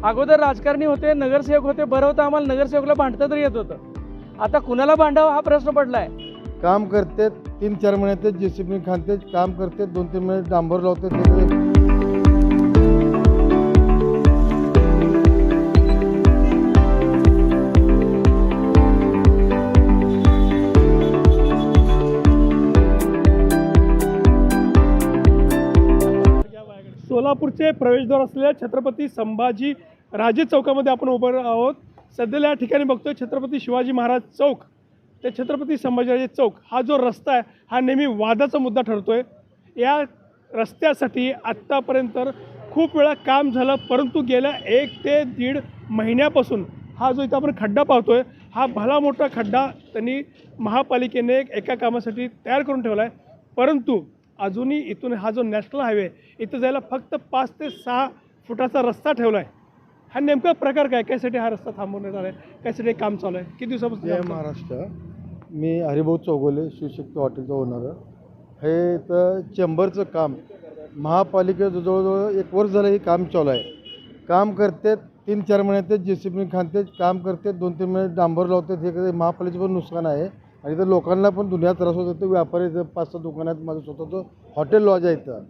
अगोदर राजकारणी होते, नगरसेवक होते, बरं होतं आम्हाला नगरसेवकला भांडता तरी येत होतं. आता कुणाला भांडावं हा प्रश्न पडलाय. काम करते 3-4 महिन्यात JCB खाते काम करते 2-3 महिने डांबर लावते ते सोलापूरचे प्रवेशद्वार असलेल्या छत्रपती संभाजी राजे चौकामध्ये आपण उभं आहोत. सध्याला या ठिकाणी बघतोय छत्रपती शिवाजी महाराज चौक ते छत्रपती संभाजीराजे चौक हा जो रस्ता आहे हा नेहमी वादाचा मुद्दा ठरतोय. या रस्त्यासाठी आत्तापर्यंत खूप वेळा काम झालं, परंतु गेल्या 1 ते 1.5 महिन्यापासून हा जो इथं आपण खड्डा पाहतोय हा भला मोठा खड्डा त्यांनी महापालिकेने एका कामासाठी तयार करून ठेवला आहे. परंतु अजूनही इथून हा जो नॅशनल हायवे इथं जायला फक्त 5 ते 6 फुटाचा रस्ता ठेवला आहे. हा नेमका प्रकार काय, त्यासाठी हा रस्ता थांबवण्यात आला आहे, त्यासाठी काम चालू आहे, किती दिवसापासून? जय महाराष्ट्र. मी हरिभाऊ चौगुले, शिवशक्ती हॉटेलचा ओनर. हे इथं चेंबरचं काम महापालिकेचं जवळजवळ 1 वर्ष झालं हे काम चालू आहे. काम करते 3-4 महिन्यात JCB खाते काम करते 2-3 महिने डांबर लावते. हे महापालिकेचं पण नुकसान आहे आणि इथं लोकांना पण दुनिया त्रास होत होतं. व्यापारी इथं 5-6 दुकानात माझं स्वतःचं हॉटेल लॉज आहे इथं.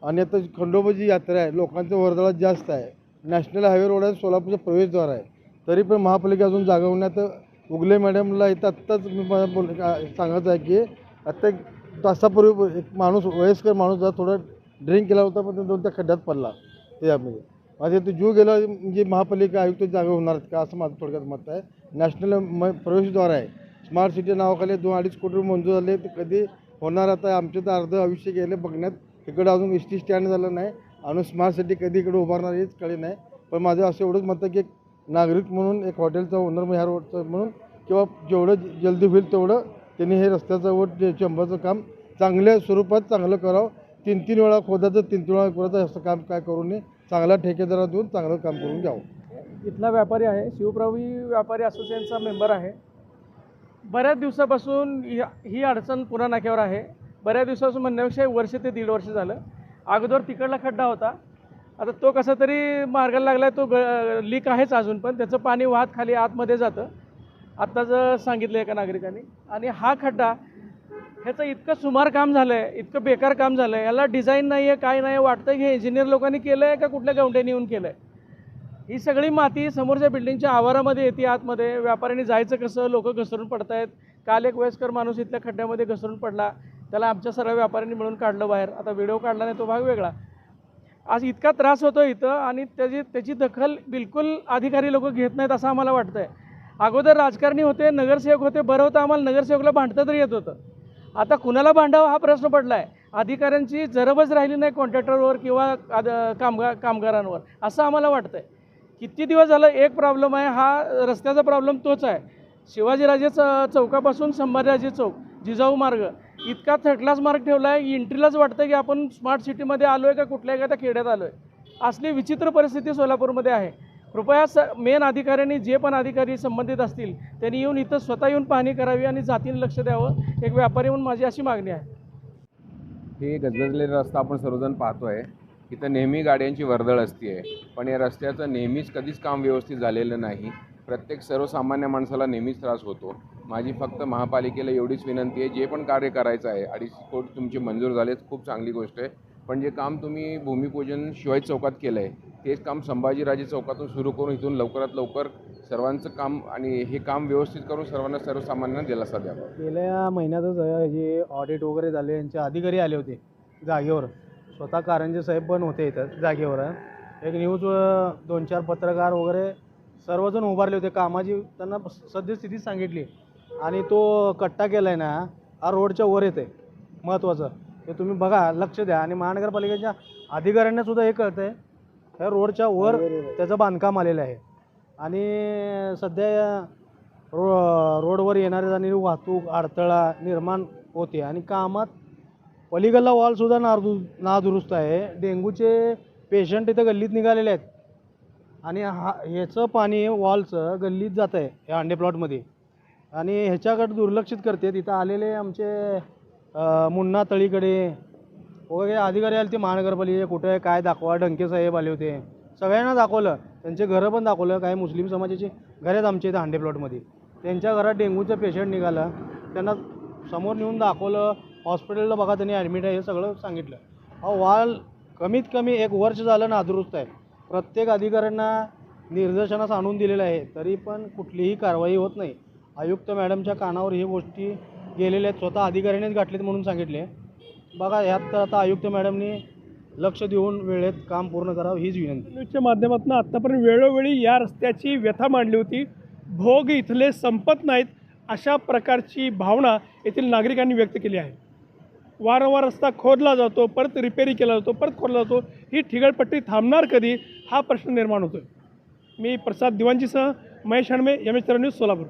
आणि आता खंडोबाची यात्रा आहे, लोकांचं वर्दळ जास्त आहे. नॅशनल हायवे रोड आहे, सोलापूरचं प्रवेशद्वार आहे, तरी पण महापालिका अजून जागा होण्यात. उगले मॅडमला इथं आत्ताच मी सांगायचं आहे की आत्ता 1 तासापूर्वी एक माणूस, वयस्कर माणूस जरा थोडा ड्रिंक केला होता, पण तो त्या खड्ड्यात पडला. त्यामध्ये माझे ते जीव गेला म्हणजे महापालिका आयुक्त जागा होणार का असं माझं थोडक्यात मत आहे. नॅशनल प्रवेशद्वार आहे, स्मार्ट सिटी नावाखाली 2-2.5 कोटी रुपये मंजूर झाले. ते कधी होणार आता आमचं तर अर्ध आयुष्य गेले बघण्यात. इकडं अजून ST स्टँड झालं नाही आणि स्मार्ट सिटी कधी इकडे उभारणार हेच कळे नाही. पण माझं असं एवढंच मत आहे की एक नागरिक म्हणून, एक हॉटेलचा ओनर ह्या रोडचं म्हणून, किंवा जेवढं जल्दी होईल तेवढं त्यांनी हे रस्त्याचं व चेंबरचं काम चांगल्या स्वरूपात चांगलं करावं. 3-3 वेळा खोदाचं 3-3 वेळा खोदाचं असं काम काय करू नये. चांगला ठेकेदाराला देऊन चांगलं काम करून घ्यावं. इथला व्यापारी आहे, शिवप्रवी व्यापारी असोसिएशनचा मेंबर आहे. बऱ्याच दिवसापासून ही अडचण पुन्हा नाक्यावर आहे. बऱ्याच दिवसापासून म्हणण्यापेक्षा वर्ष ते 1.5 वर्ष झालं. अगोदर तिकडला खड्डा होता, आता तो कसा तरी मार्गाला लागला आहे. तो लीक आहेच अजून, पण त्याचं पाणी वाहत खाली आतमध्ये जातं आत्ताच सांगितलं एका नागरिकांनी. आणि हा खड्डा ह्याचं इतकं सुमार काम झालं आहे, इतकं बेकार काम झालं आहे, याला डिझाईन नाही आहे, काय नाही. वाटतं की हे इंजिनियर लोकांनी केलं आहे का कुठल्या गवंड्याने येऊन केलं आहे. ही सगळी माती समोरच्या बिल्डिंगच्या आवारामध्ये येते आतमध्ये. व्यापाऱ्यांनी जायचं कसं, लोक घसरून पडत आहेत. काल एक वयस्कर माणूस इथल्या खड्ड्यामध्ये घसरून पडला, त्याला आमच्या सर्व व्यापाऱ्यांनी मिळून काढलं बाहेर. आता व्हिडिओ काढला नाही तो भाग वेगळा. आज इतका त्रास होतो इथं आणि त्याची दखल बिलकुल अधिकारी लोक घेत नाहीत असं आम्हाला वाटतं आहे. अगोदर राजकारणी होते, नगरसेवक होते, बरं होतं आम्हाला नगरसेवकला भांडता तरी येत होतं. आता कुणाला भांडावं हा प्रश्न पडला आहे. अधिकाऱ्यांची जरबच राहिली नाही कॉन्ट्रॅक्टरवर किंवा कामगारांवर असं आम्हाला वाटतं आहे. किती दिवस झालं एक प्रॉब्लेम आहे, हा रस्त्याचा प्रॉब्लेम तोच आहे. शिवाजीराजे चौकापासून संभाजीराजे चौक जिजाऊ मार्ग इतका थर्ड क्लास मार्ग ठेवला आहे, एंट्रीलाच वाटतं की आपण स्मार्ट सिटीमध्ये आलो आहे का कुठल्या एखाद्या खेड्यात आलो आहे. असली विचित्र परिस्थिती सोलापूरमध्ये आहे. कृपया मेन अधिकाऱ्यांनी, जे पण अधिकारी संबंधित असतील त्यांनी येऊन इथं स्वतः येऊन पाहणी करावी आणि जातीने लक्ष द्यावं. एक व्यापारी म्हणून माझी अशी मागणी आहे. हे गजबजलेला रस्ता आपण सर्वजण पाहतोय. इथं नेहमी गाड्यांची वर्दळ असते, पण या रस्त्याचं नेहमीच कधीच काम व्यवस्थित झालेलं नाही. प्रत्येक सर्वसामान्य माणसाला नेहमीच त्रास होतो. माझी फक्त महापालिकेला एवढीच विनंती आहे, जे पण कार्य करायचं आहे 2.5 कोटी तुमचे मंजूर झालेत, खूप चांगली गोष्ट आहे. पण जे काम तुम्ही भूमिपूजन शिवाजी चौकात केलं आहे तेच काम संभाजीराजे चौकातून सुरू करून इथून लवकरात लवकर सर्वांचं काम आणि हे काम व्यवस्थित करून सर्वांना, सर्वसामान्यांना दिलासा द्यावा. गेल्या महिन्यातच हे ऑडिट वगैरे झाले, यांचे अधिकारी आले होते जागेवर. स्वतः कारंजे साहेब पण होते इथं जागेवर. एक न्यूज 2-4 पत्रकार वगैरे सर्वजण उभारले होते. कामाची त्यांना सद्यस्थिती सांगितली आणि तो कट्टा केला आहे ना, हा रोडच्या वर येते. महत्त्वाचं हे तुम्ही बघा, लक्ष द्या. आणि महानगरपालिकेच्या अधिकाऱ्यांना सुद्धा हे कळतं आहे, ह्या रोडच्या वर त्याचं बांधकाम आलेलं आहे. आणि सध्या रोडवर येणारे जाणारी वाहतूक अडथळा निर्माण होते आणि कामात पलीकडला वॉलसुद्धा नादुरुस्त आहे. डेंग्यूचे पेशंट इथं गल्लीत निघालेले आहेत आणि ह्याचं पाणी वॉलचं गल्लीत जातं आहे या अंडे प्लॉटमध्ये. आणि ह्याच्याकडे दुर्लक्षित करते. तिथं आलेले आमचे मुन्ना तळीकडे वगैरे अधिकारी आले ते महानगरपालिकेचे, कुठे काय दाखवा, डंके साहेब आले होते, सगळ्यांना दाखवलं. त्यांचे घरं पण दाखवलं. काही मुस्लिम समाजाचे घर आहेत आमच्या इथं हांडे प्लॉटमध्ये. त्यांच्या घरात डेंग्यूचं पेशंट निघालं, त्यांना समोर नेऊन दाखवलं. हॉस्पिटलला बघा त्यांनी ॲडमिट आहे हे सगळं सांगितलं. हा वाल कमीत कमी 1 वर्ष झालं नादुरुस्त आहे. प्रत्येक अधिकाऱ्यांना निर्देशनास आणून दिलेलं आहे, तरी पण कुठलीही कारवाई होत नाही. आयुक्त मॅडमच्या कानावर ही गोष्टी गेलेल्या आहेत, स्वतः अधिकाऱ्यांनीच गाठलेत म्हणून सांगितले. बघा ह्यात तर आता आयुक्त मॅडमनी लक्ष देऊन वेळेत काम पूर्ण करावं हीच विनंती. न्यूजच्या माध्यमातून आत्तापर्यंत वेळोवेळी या रस्त्याची व्यथा मांडली होती. भोग इथले संपत नाहीत अशा प्रकारची भावना येथील नागरिकांनी व्यक्त केली आहे. वारंवार रस्ता खोदला जातो, परत रिपेरी केला जातो, परत खोदला जातो. ही ठिगळपट्टी थांबणार कधी हा प्रश्न निर्माण होतो. मी प्रसाद दिवाणजीसह महेश हणमे, MS न्यूज, सोलापूर.